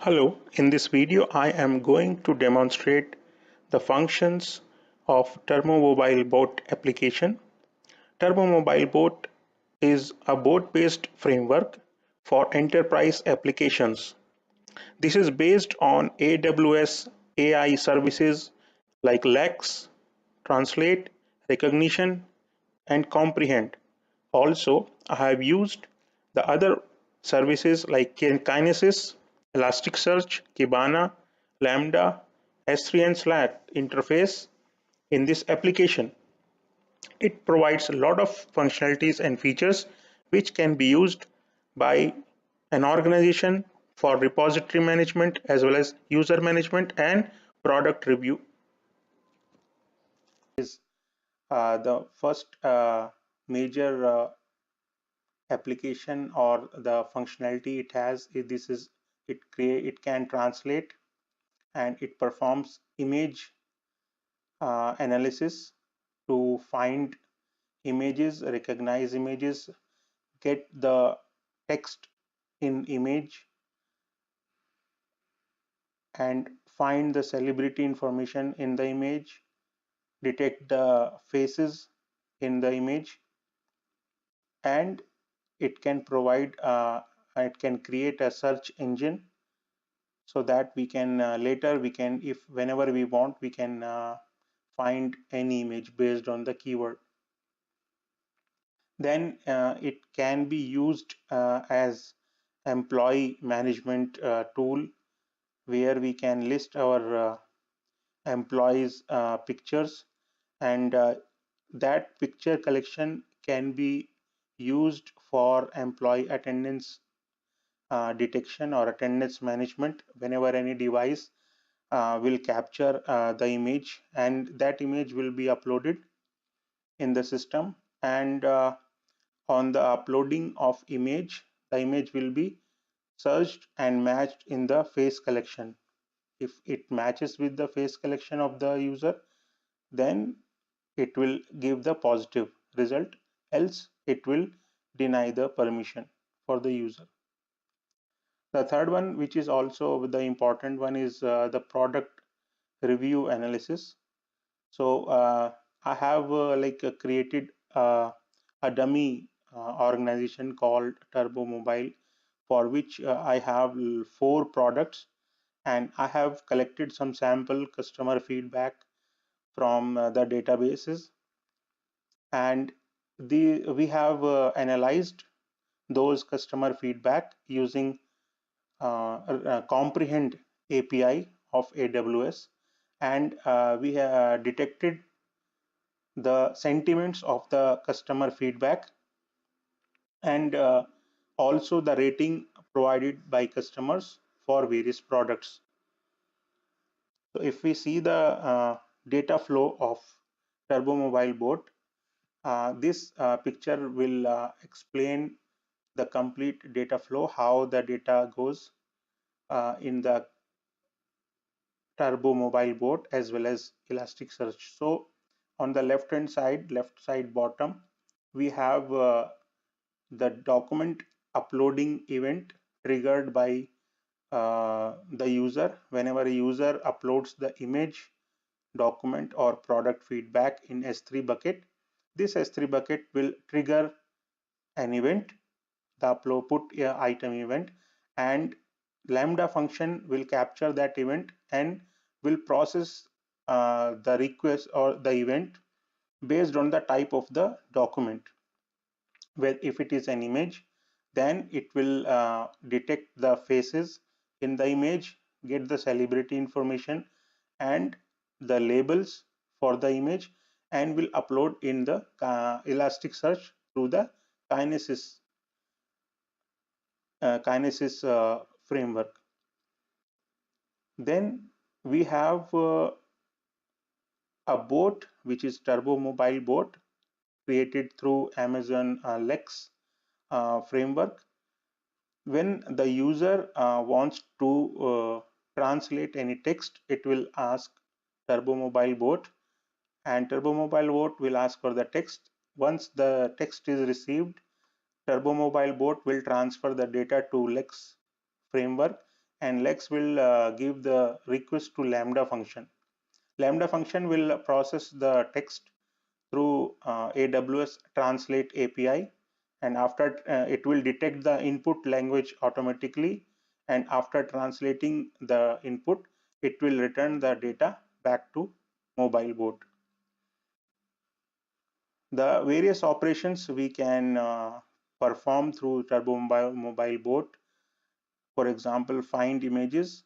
Hello, in this video I am going to demonstrate the functions of Turbo Mobile Bot application. Turbo Mobile Bot is a bot-based framework for enterprise applications. This is based on AWS AI services like Lex, Translate, Recognition, and Comprehend. Also, I have used the other services like Kinesis, Elasticsearch, Kibana, Lambda, S3 and Slack interface in this application. It provides a lot of functionalities and features which can be used by an organization for repository management as well as user management and product review. Is the first major application or the functionality it has is this is it can translate and it performs image analysis to find images, recognize images, get the text in image, and find the celebrity information in the image, detect the faces in the image, and it can provide it can create a search engine so that we can later we can, if whenever we want, we can find any image based on the keyword. Then it can be used as employee management tool where we can list our employees pictures, and that picture collection can be used for employee attendance detection or attendance management whenever any device will capture the image, and that image will be uploaded in the system, and on the uploading of image, the image will be searched and matched in the face collection. If it matches with the face collection of the user, then it will give the positive result, else it will deny the permission for the user. The third one, which is also the important one, is the product review analysis. So I have created a dummy organization called Turbo Mobile, for which I have four products, and I have collected some sample customer feedback from the databases, and we have analyzed those customer feedback using Comprehend API of AWS, and we have detected the sentiments of the customer feedback, and also the rating provided by customers for various products. So if we see the data flow of Turbo Mobile Bot, this picture will explain the complete data flow, how the data goes in the Turbo Mobile Bot as well as Elasticsearch. So on the left side bottom, we have the document uploading event triggered by the user. Whenever a user uploads the image, document or product feedback in S3 bucket, this S3 bucket will trigger an event, the upload put item event, and Lambda function will capture that event and will process the request or the event based on the type of the document. Where if it is an image, then it will detect the faces in the image, get the celebrity information and the labels for the image, and will upload in the Elasticsearch through the Kinesis framework. Then we have a bot which is Turbo Mobile Bot created through Amazon Lex framework. When the user wants to translate any text, it will ask Turbo Mobile Bot, and Turbo Mobile Bot will ask for the text. Once the text is received, Turbo Mobile Bot will transfer the data to Lex framework, and Lex will give the request to Lambda function. Lambda function will process the text through AWS Translate API, and after it will detect the input language automatically, and after translating the input, it will return the data back to mobile boat. The various operations we can perform through Turbo mobile boat, for example, find images.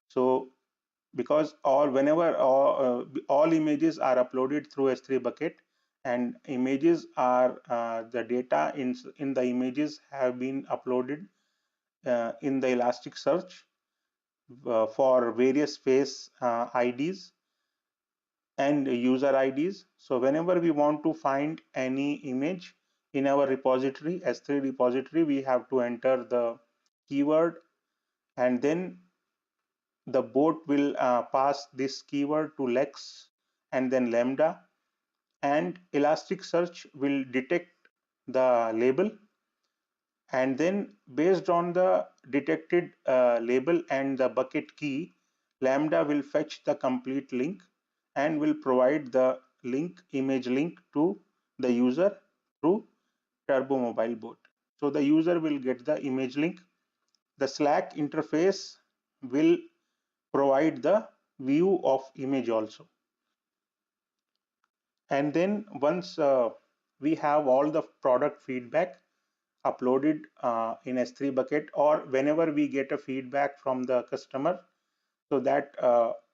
So because all images are uploaded through S3 bucket, and images are the data in the images have been uploaded in the Elasticsearch for various face IDs and user IDs. So whenever we want to find any image in our repository, S3 repository, we have to enter the keyword, and then the bot will pass this keyword to Lex and then Lambda, and Elasticsearch will detect the label, and then based on the detected label and the bucket key, Lambda will fetch the complete link and will provide the image link to the user through Turbo mobile bot. So the user will get the image link. The Slack interface will provide the view of image also. And then once we have all the product feedback uploaded in S3 bucket, or whenever we get a feedback from the customer, so that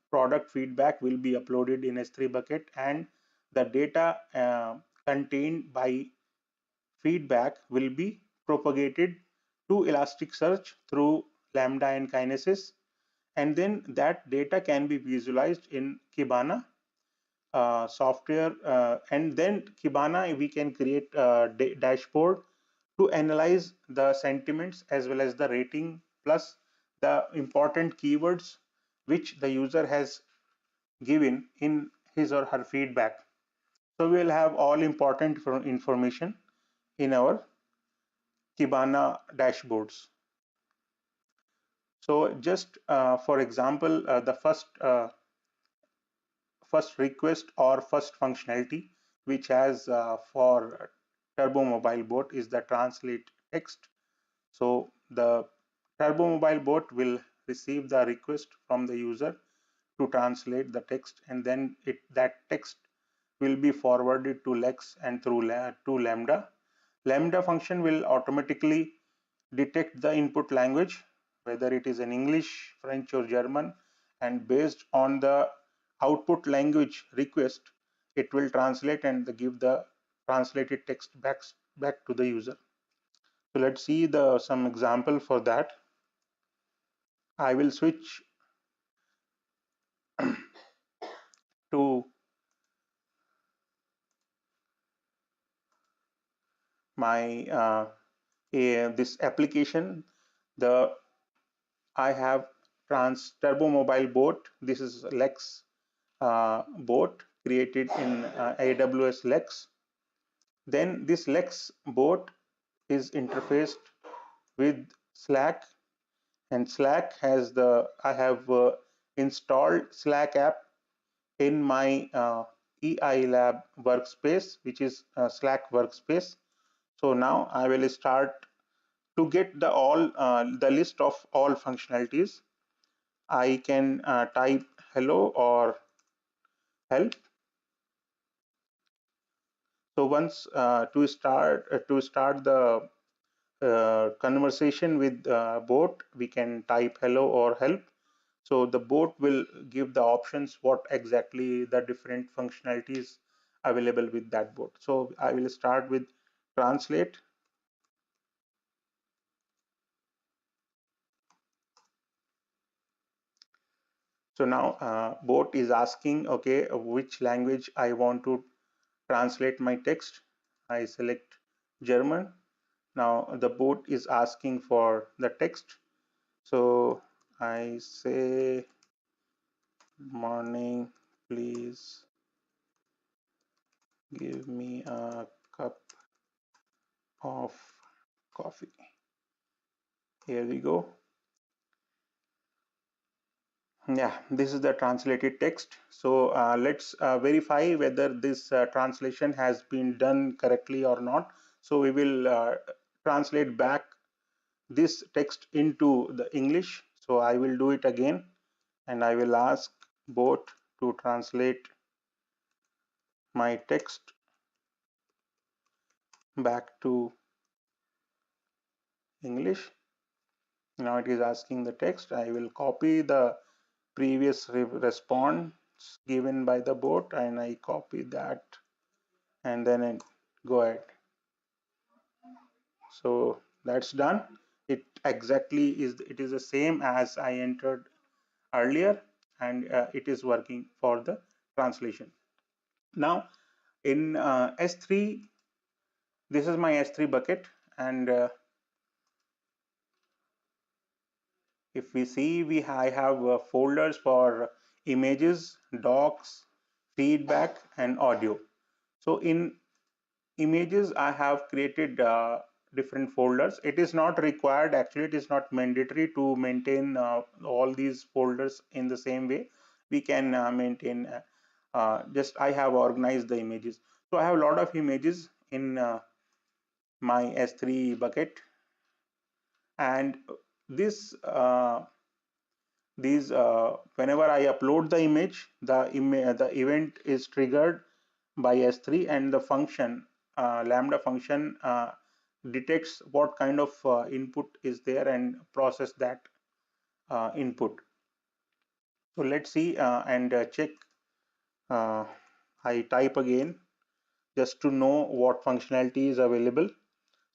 product feedback will be uploaded in S3 bucket, and the data contained by feedback will be propagated to Elasticsearch through Lambda and Kinesis, and then that data can be visualized in Kibana software, and then Kibana we can create a dashboard to analyze the sentiments as well as the rating plus the important keywords which the user has given in his or her feedback. So we will have all important information in our Kibana dashboards. So just for example, the first request or first functionality which has for Turbo mobile bot is the translate text. So the Turbo mobile bot will receive the request from the user to translate the text, and then that text will be forwarded to Lex and to Lambda. Lambda function will automatically detect the input language, whether it is in English, French, or German, and based on the output language request, it will translate and give the translated text back to the user. So let's see some example for that. I will switch to my this application. The I have Turbo mobile bot. This is Lex bot created in AWS Lex. Then this Lex bot is interfaced with Slack, and Slack has I have installed Slack app in my EI lab workspace, which is Slack workspace. So now I will start to get the list of all functionalities. I can type hello or help. So once to start the conversation with bot, we can type hello or help. So the bot will give the options what exactly the different functionalities available with that bot. So I will start with translate. So now bot is asking, okay, which language I want to translate my text. I select German. Now the bot is asking for the text. So I say, morning, please give me a cup of coffee. Here we go. Yeah, this is the translated text. So let's verify whether this translation has been done correctly or not. So we will translate back this text into the English. So I will do it again, and I will ask bot to translate my text back to English. Now it is asking the text. I will copy the previous response given by the bot, and I copy that, and then I go ahead. So that's done. It exactly is, it is the same as I entered earlier, and it is working for the translation. Now in S3, this is my S3 bucket, and if we see, I have folders for images, docs, feedback, and audio. So in images, I have created different folders. It is not required, actually it is not mandatory to maintain all these folders in the same way. We can maintain just I have organized the images. So I have a lot of images in my S3 bucket, and this these whenever I upload the image, the event is triggered by S3, and the function lambda function detects what kind of input is there and process that input. So let's see and check. uh, I type again just to know what functionality is available.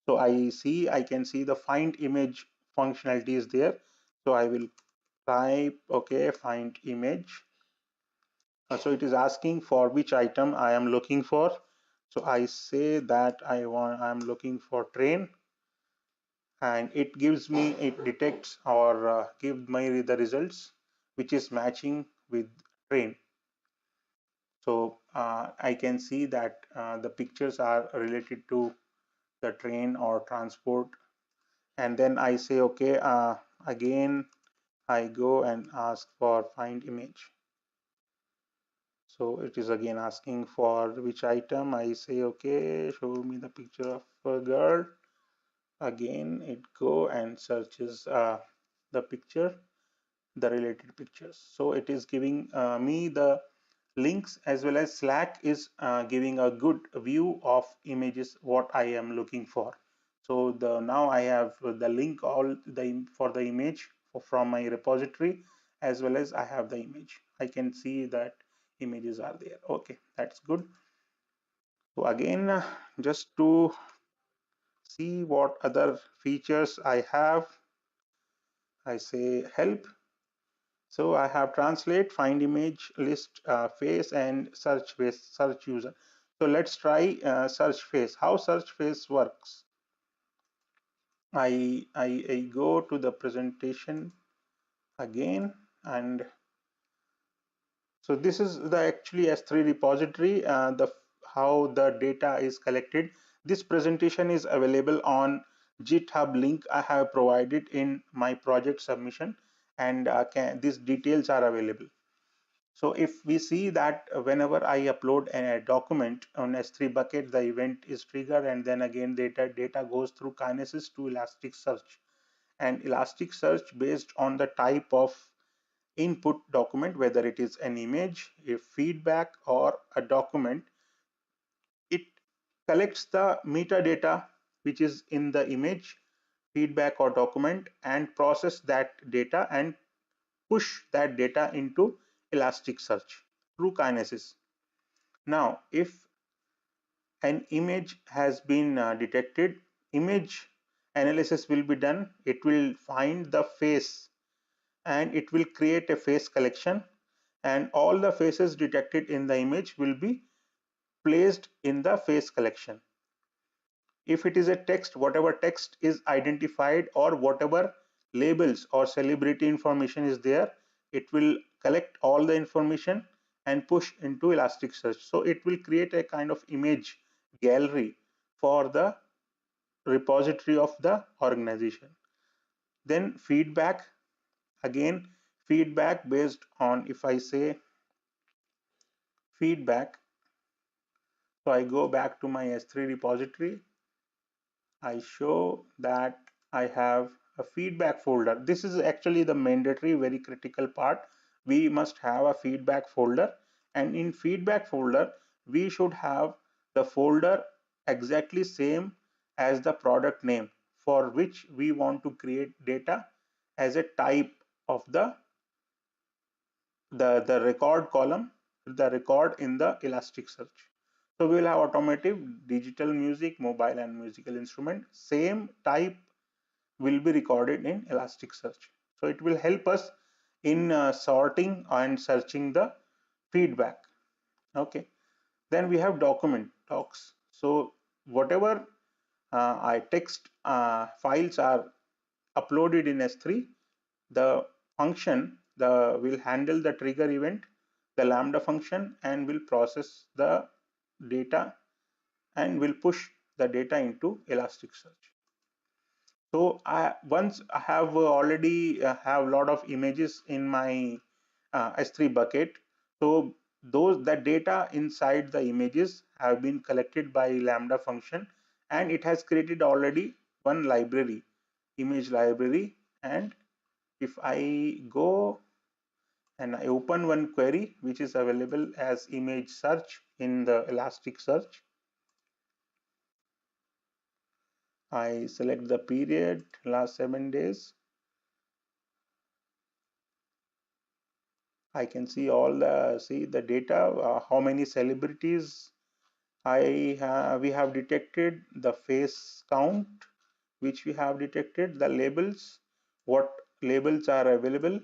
So I can see the find image functionality is there. So I will type, okay, find image. So it is asking for which item I am looking for. So I say that I'm looking for train, and it gives me, it detects or give me the results which is matching with train. So I can see that the pictures are related to the train or transport, and then I say okay, again I go and ask for find image. So it is again asking for which item. I say okay, show me the picture of a girl. Again it go and searches the picture, the related pictures. So it is giving me the links, as well as Slack is giving a good view of images what I am looking for. So the now I have the link all the for the image from my repository, as well as I have the image. I can see that images are there. Okay, that's good. So again, just to see what other features I have, I say help. So I have translate, find image, list face, and search face, search user. So let's try search face. How search face works? I go to the presentation again, and so this is the actually S3 repository. The how the data is collected. This presentation is available on GitHub link I have provided in my project submission, and these details are available. So if we see that whenever I upload a document on S3 bucket, the event is triggered, and then again data goes through Kinesis to Elasticsearch. And Elasticsearch, based on the type of input document, whether it is an image, a feedback, or a document, it collects the metadata which is in the image, feedback, or document, and process that data and push that data into Elasticsearch through Kinesis. Now, if an image has been detected, image analysis will be done. It will find the face, and it will create a face collection, and all the faces detected in the image will be placed in the face collection. If it is a text, whatever text is identified or whatever labels or celebrity information is there, it will collect all the information and push into Elasticsearch. So it will create a kind of image gallery for the repository of the organization. Then feedback, again feedback based on, if I say feedback, so I go back to my S3 repository, I show that I have a feedback folder. This is actually the mandatory, very critical part. We must have a feedback folder, and in feedback folder, we should have the folder exactly same as the product name for which we want to create data as a type of the record column, the record in the Elasticsearch. So we will have automotive, digital music, mobile and musical instrument. Same type will be recorded in Elasticsearch. So it will help us in sorting and searching the feedback. Okay. Then we have document docs. So whatever I text files are uploaded in S3, the function will handle the trigger event, the lambda function, and will process the data and will push the data into Elasticsearch. So once I have already have a lot of images in my S3 bucket. So the data inside the images have been collected by lambda function, and it has created already one library, image library. And if I go and I open one query which is available as image search in the Elasticsearch, I select the period last 7 days. I can see all the data, how many celebrities we have detected, the face count which we have detected, the labels, what labels are available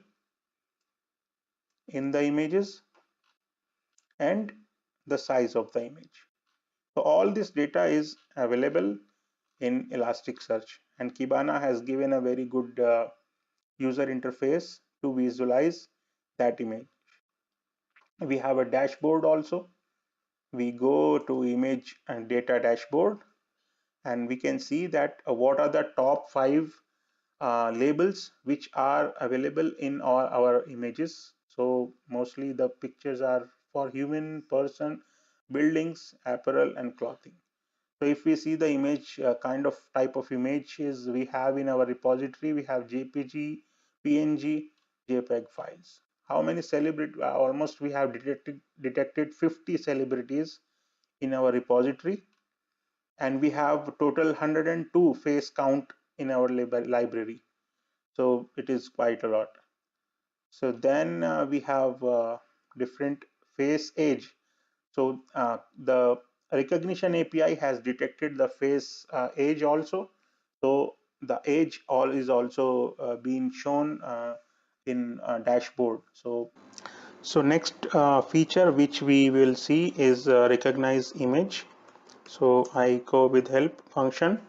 in the images, and the size of the image. So all this data is available in Elasticsearch, and Kibana has given a very good user interface to visualize that image. We have a dashboard also. We go to image and data dashboard, and we can see that what are the top 5 labels which are available in our images. So mostly the pictures are for human, person, buildings, apparel and clothing. So if we see the image kind of type of images we have in our repository, we have JPG, PNG, JPEG files. How many celebrities? Almost we have detected 50 celebrities in our repository, and we have total 102 face count in our library. So it is quite a lot. So then we have different face age. So the recognition API has detected the face age also. So the age all is also being shown in dashboard. So next feature which we will see is recognize image. So I go with help function,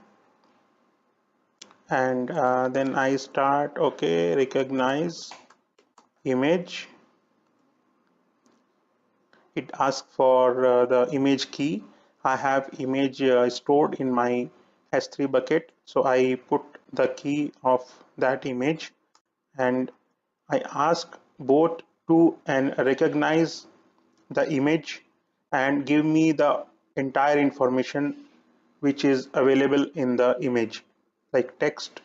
and then I start, okay, recognize image. It asks for the image key. I have image stored in my S3 bucket, so I put the key of that image, and I ask both to and recognize the image and give me the entire information which is available in the image, like text.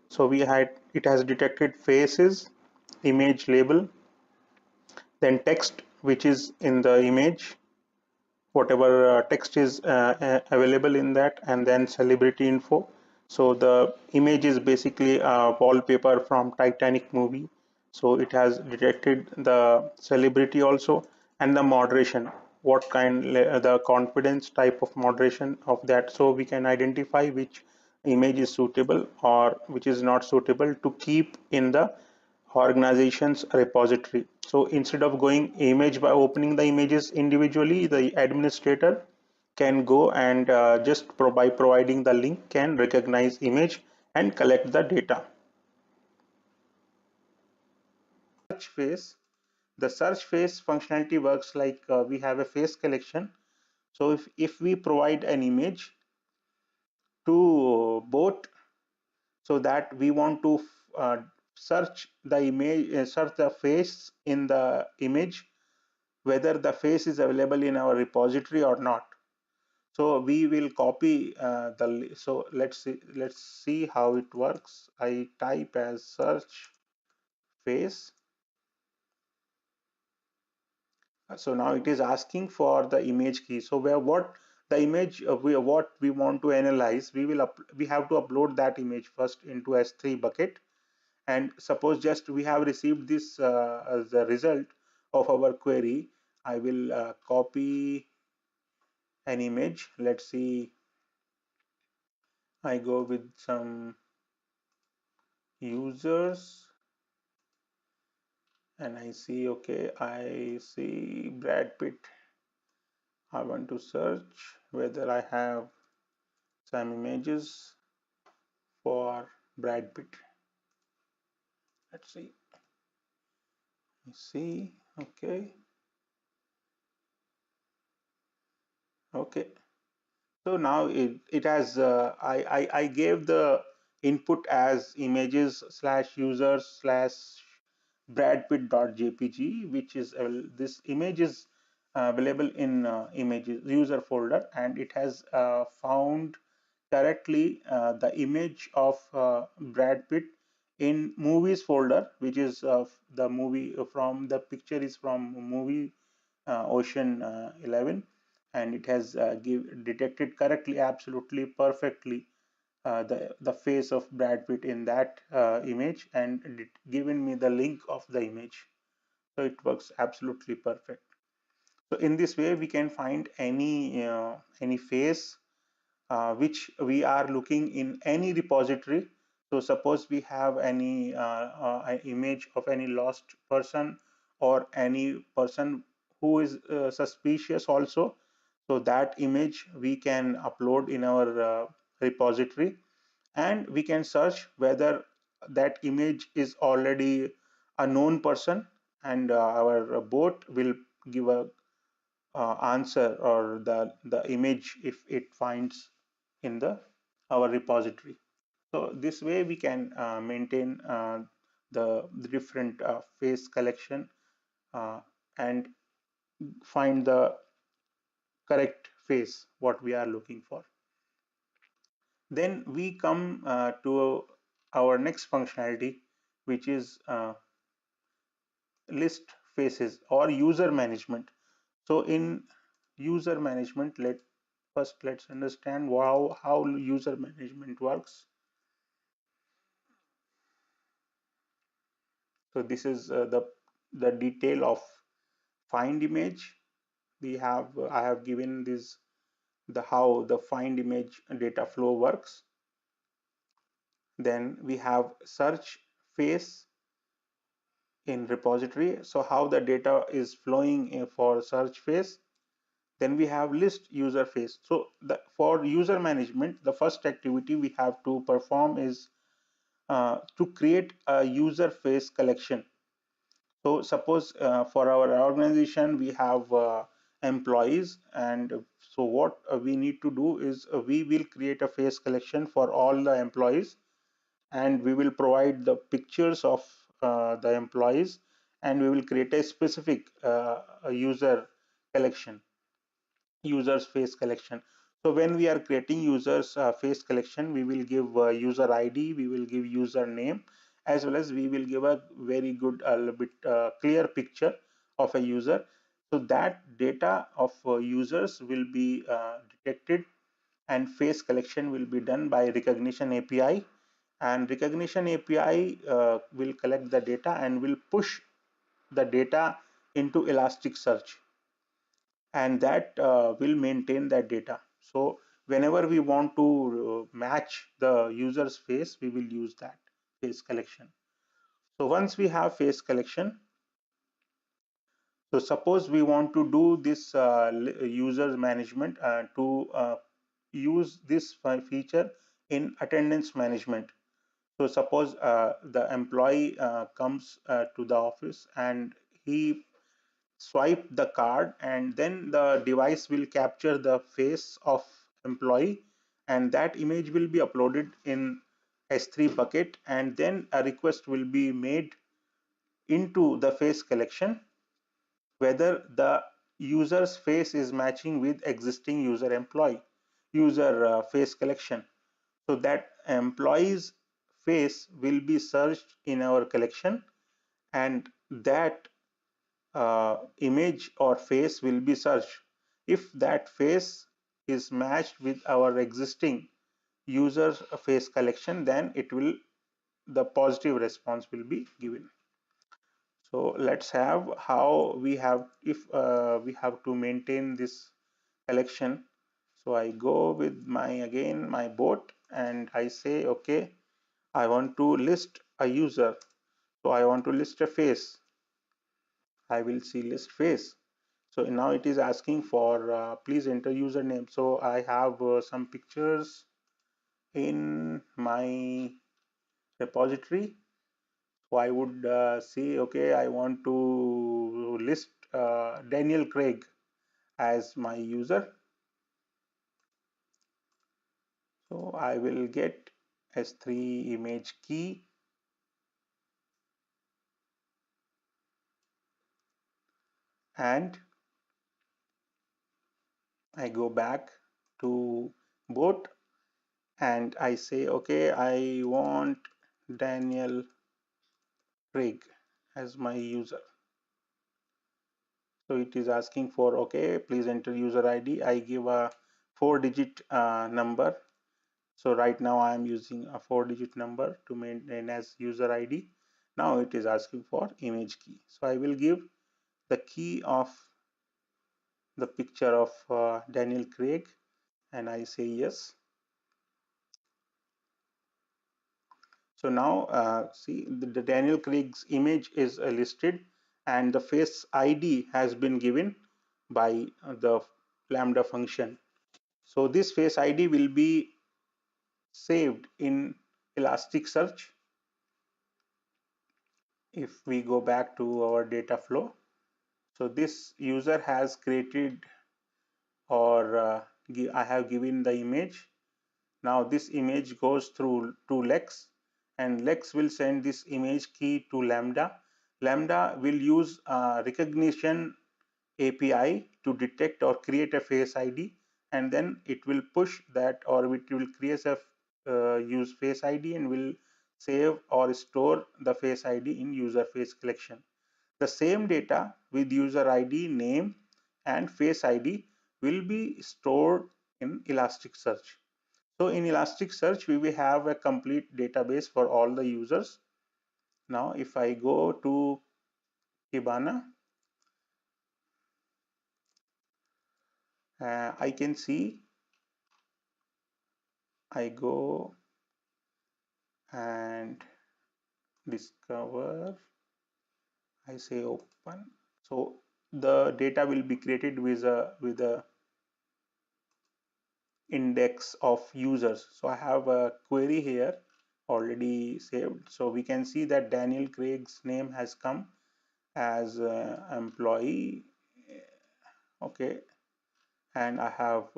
So it has detected faces, image label, then text which is in the image, whatever text is available in that, and then celebrity info. So the image is basically a wallpaper from Titanic movie. So it has detected the celebrity also, and the moderation, what kind, the confidence type of moderation of that. So we can identify which image is suitable or which is not suitable to keep in the organization's repository. So instead of going image by opening the images individually, the administrator can go and just by providing the link can recognize image and collect the data. Search phase. The search phase functionality works like we have a face collection. So if we provide an image to both, so that we want to search the image, search the face in the image, whether the face is available in our repository or not. So we will copy so let's see how it works. I type as search face. So now it is asking for the image key. So where what the image what we want to analyze, we have to upload that image first into S3 bucket. And suppose just we have received this as a result of our query. I will copy an image. Let's see, I go with some users and I see, okay, I see Brad Pitt. I want to search whether I have some images for Brad Pitt. Let's see. Okay. Okay. So now it has I gave the input as images slash users slash bradpitt.jpg, which is this image is available in images user folder, and it has found correctly the image of Brad Pitt in movies folder, which is the movie from the picture is from movie Ocean 11, and it has detected correctly, absolutely perfectly the face of Brad Pitt in that image, and it given me the link of the image. So it works absolutely perfect. So in this way, we can find any face which we are looking in any repository. So suppose we have any image of any lost person or any person who is suspicious also. So that image we can upload in our repository, and we can search whether that image is already a known person, and our bot will give a answer or the image if it finds in the our repository. So this way we can maintain the different face collection uh, and find the correct face what we are looking for. Then we come to our next functionality, which is list faces or user management. So in user management, let's understand how user management works. So this is the detail of find image. We have I have given this the how the find image data flow works. Then we have search face in repository. So how the data is flowing for search face. Then we have list user face. So for user management, the first activity we have to perform is to create a user face collection. So suppose for our organization we have employees, and so what we need to do is we will create a face collection for all the employees, and we will provide the pictures of the employees, and we will create a specific a user collection, users face collection. So when we are creating users face collection, we will give user id, we will give user name, as well as we will give a very good a little bit clear picture of a user. So that data of users will be detected, and face collection will be done by recognition api, and recognition api will collect the data and will push the data into elasticsearch, and that will maintain that data. So whenever we want to match the user's face, we will use that face collection. So once we have face collection, so suppose we want to do this user management to use this feature in attendance management. So suppose the employee comes to the office and he swipe the card, and then the device will capture the face of employee, and that image will be uploaded in S3 bucket, and then a request will be made into the face collection whether the user's face is matching with existing user face collection. So that employee's face will be searched in our collection, and that image or face will be searched. If that face is matched with our existing user face collection, then the positive response will be given. So let's have how we have, if we have to maintain this collection. So I go with my bot, and I say, okay, I want to list a user. So I want to list a face. I will see list face. So now it is asking for please enter username. So I have some pictures in my repository. So I would say, okay, I want to list Daniel Craig as my user. So I will get S3 image key, and I go back to bot, and I say, okay, I want Daniel Craig as my user. So it is asking for, okay, please enter user ID. I give a 4-digit number. So right now I am using a 4-digit number to maintain as user ID. Now it is asking for image key. So I will give the key of the picture of Daniel Craig, and I say yes. So now see the Daniel Craig's image is listed, and the face ID has been given by the Lambda function. So this face ID will be saved in Elasticsearch. If we go back to our data flow, so this user has created, or I have given the image. Now this image goes through to Lex, and Lex will send this image key to Lambda. Lambda will use recognition API to detect or create a face ID, and then it will push that, or it will create a use face ID and will save or store the face ID in user face collection. The same data with user ID, name, and face ID will be stored in Elasticsearch. So in Elasticsearch, we will have a complete database for all the users. Now, if I go to Kibana, I can see, I go and discover, I say open. So the data will be created with a index of users. So I have a query here already saved. So we can see that Daniel Craig's name has come as employee. Okay, and I have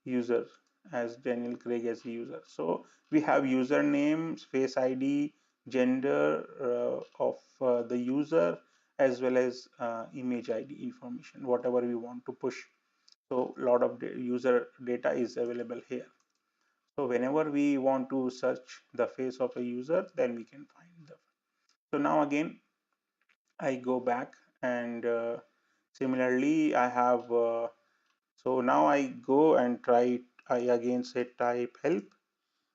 user as Daniel Craig as a user. So we have username, face ID, gender of the user, as well as image ID information, whatever we want to push. So a lot of user data is available here. So whenever we want to search the face of a user, then we can find them. So now again, I go back, and similarly I have so now I go and try, I again say type help,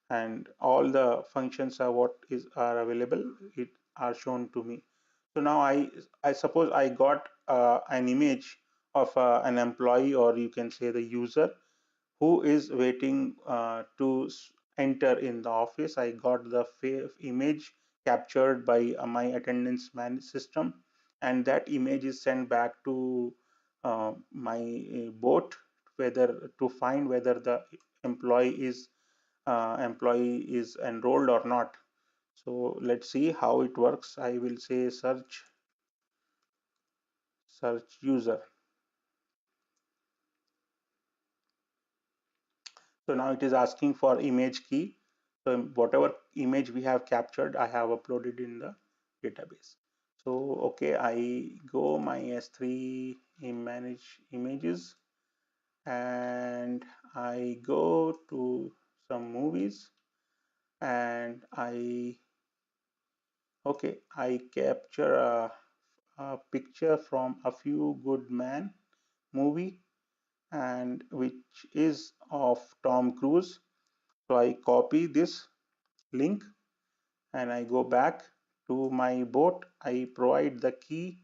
and all the functions are are available, it are shown to me. So now I suppose I got an image of an employee, or you can say the user, who is waiting to enter in the office. I got the image captured by my attendance man system, and that image is sent back to my bot, whether to find whether the employee is enrolled or not. So let's see how it works. I will say search user. So now it is asking for image key. So whatever image we have captured, I have uploaded in the database. So okay, I go my S3 manage images, and I go to some movies, and I capture a picture from A Few Good Men movie, and which is of Tom Cruise. So I copy this link and I go back to my boat. I provide the key.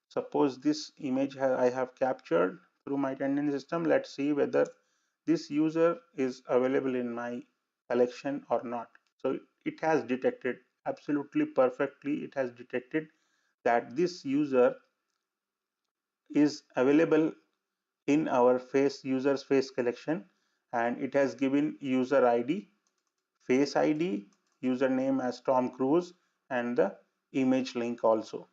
Suppose this image I have captured through my attendance system. Let's see whether this user is available in my collection or not. So it has detected absolutely perfectly. It has detected that this user is available in our users face collection, and it has given user ID, face ID, username as Tom Cruise, and the image link also.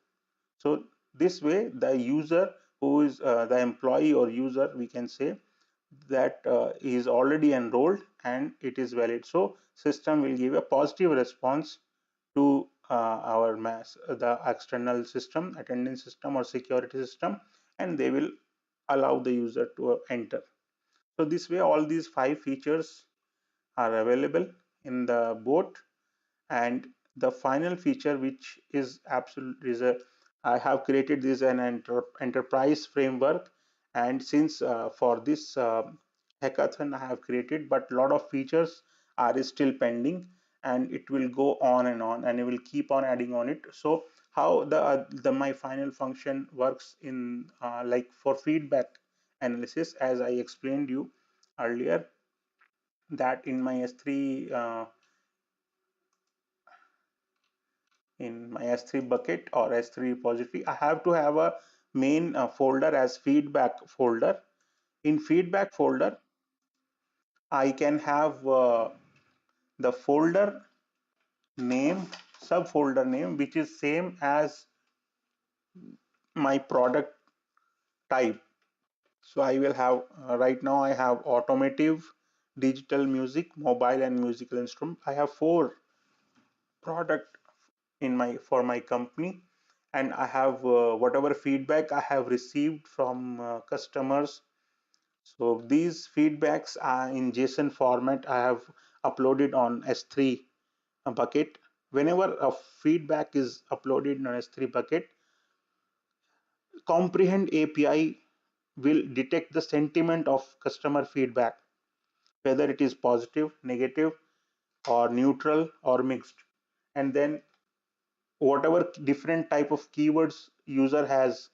So this way the user who is the employee or user, we can say, that is already enrolled and it is valid. So system will give a positive response to our the external system, attendance system or security system, and they will allow the user to enter. So this way all these 5 features are available in the boat. And the final feature, which is absolutely I have created this an enterprise framework, and since for this hackathon I have created, but a lot of features are still pending, and it will go on and on, and it will keep on adding on it. So how the my final function works in like for feedback analysis, as I explained you earlier, that in my S3 in my S3 bucket or S3 repository, I have to have a main folder as feedback folder. In feedback folder, I can have the folder name, subfolder name, which is same as my product type. So I will have right now I have automotive, digital music, mobile, and musical instrument. I have 4 product in my for my company, and I have whatever feedback I have received from customers. So these feedbacks are in JSON format. I have uploaded on S3 bucket. Whenever a feedback is uploaded on S3 bucket, comprehend API will detect the sentiment of customer feedback, whether it is positive, negative, or neutral, or mixed. And then whatever different type of keywords user has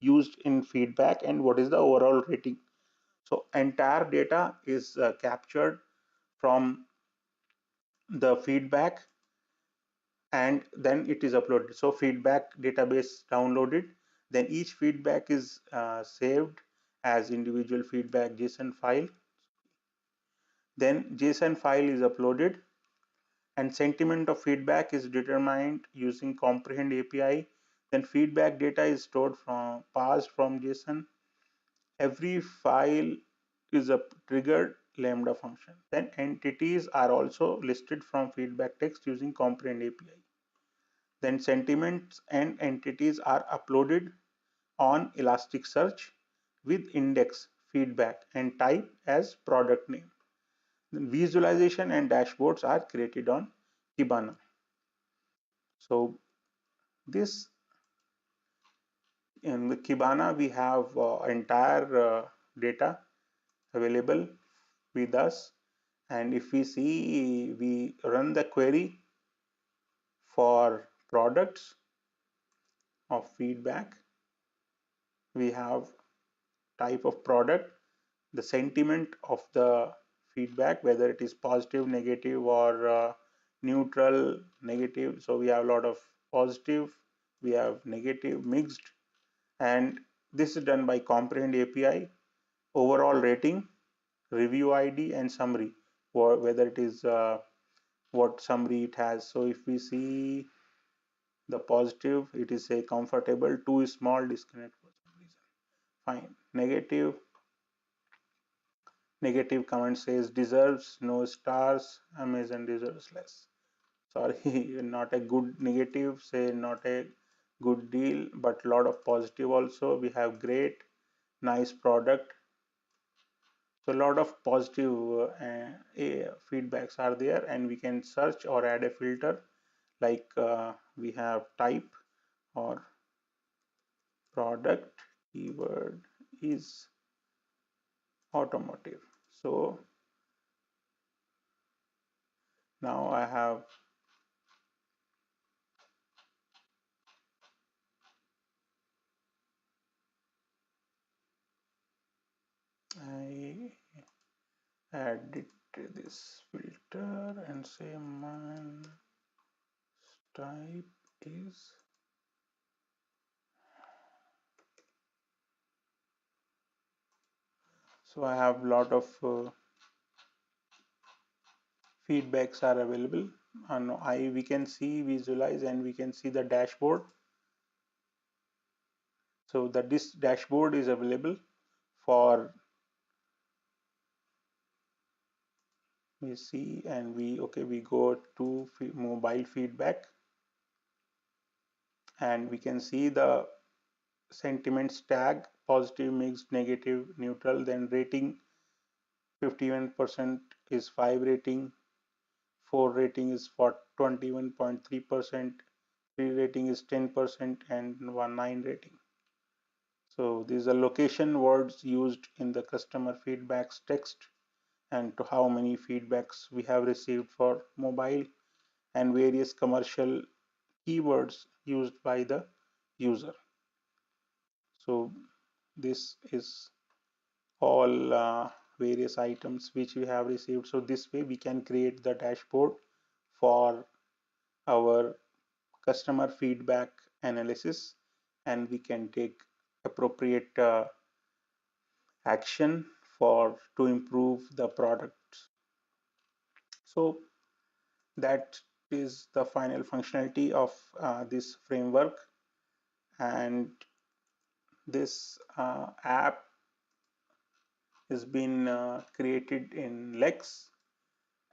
used in feedback, and what is the overall rating. So entire data is captured from the feedback, and then it is uploaded. So feedback database downloaded, then each feedback is saved as individual feedback JSON file. Then JSON file is uploaded, and sentiment of feedback is determined using comprehend API. Then feedback data is stored from parsed from JSON. Every file is a triggered lambda function. Then entities are also listed from feedback text using comprehend API. Then sentiments and entities are uploaded on Elasticsearch with index, feedback, and type as product name. Then visualization and dashboards are created on Kibana. So this in the Kibana we have entire data available with us, and if we see, we run the query for products of feedback. We have type of product, the sentiment of the feedback, whether it is positive, negative, or neutral, negative. So we have a lot of positive, we have negative, mixed, and this is done by comprehend API. Overall rating, review ID, and summary, or whether it is what summary it has. So if we see the positive, it is a comfortable, too small, disconnect for some reason. Fine. Negative, negative comment says deserves no stars, Amazon deserves less. Sorry, not a good negative, say not a good deal, but a lot of positive also. We have great, nice product. So a lot of positive feedbacks are there, and we can search or add a filter like we have type or product keyword is automotive. So now I added this filter and say my type is, so I have lot of feedbacks are available, and I we can see, visualize, and we can see the dashboard. So that this dashboard is available for, we see, and we okay, we go to mobile feedback, and we can see the sentiments tag: positive, mixed, negative, neutral. Then rating, 51% is 5 rating, 4 rating is for 21.3%, 3 rating is 10%, and 1 9 rating. So these are location words used in the customer feedbacks text, and to how many feedbacks we have received for mobile, and various commercial keywords used by the user. So this is all various items which we have received. So this way we can create the dashboard for our customer feedback analysis, and we can take appropriate action for to improve the product. So that is the final functionality of this framework, and this app has been created in Lex,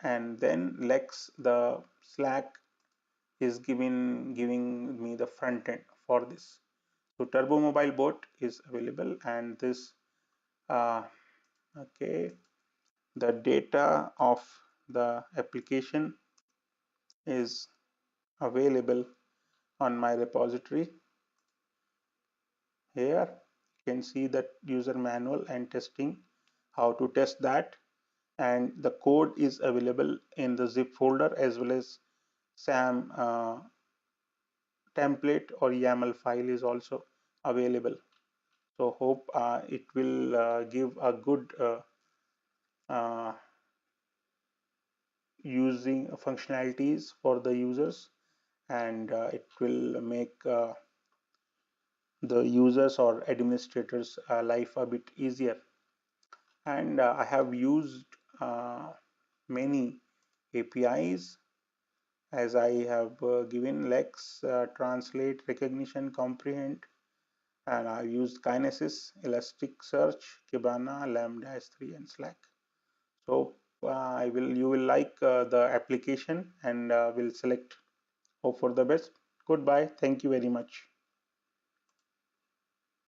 and then Lex, the Slack, is giving me the front end for this. So Turbo Mobile Bot is available, and this uh, okay, the data of the application is available on my repository. Here you can see that user manual and testing, how to test that, and the code is available in the zip folder, as well as SAM template or YAML file is also available. So hope it will give a good uh, using functionalities for the users, and it will make the users or administrators life a bit easier. And I have used many APIs, as I have given Lex, translate, recognition, comprehend, and I've used Kinesis, Elasticsearch, Kibana, Lambda S3, and Slack. So you will like the application, and will select. Hope for the best. Goodbye. Thank you very much.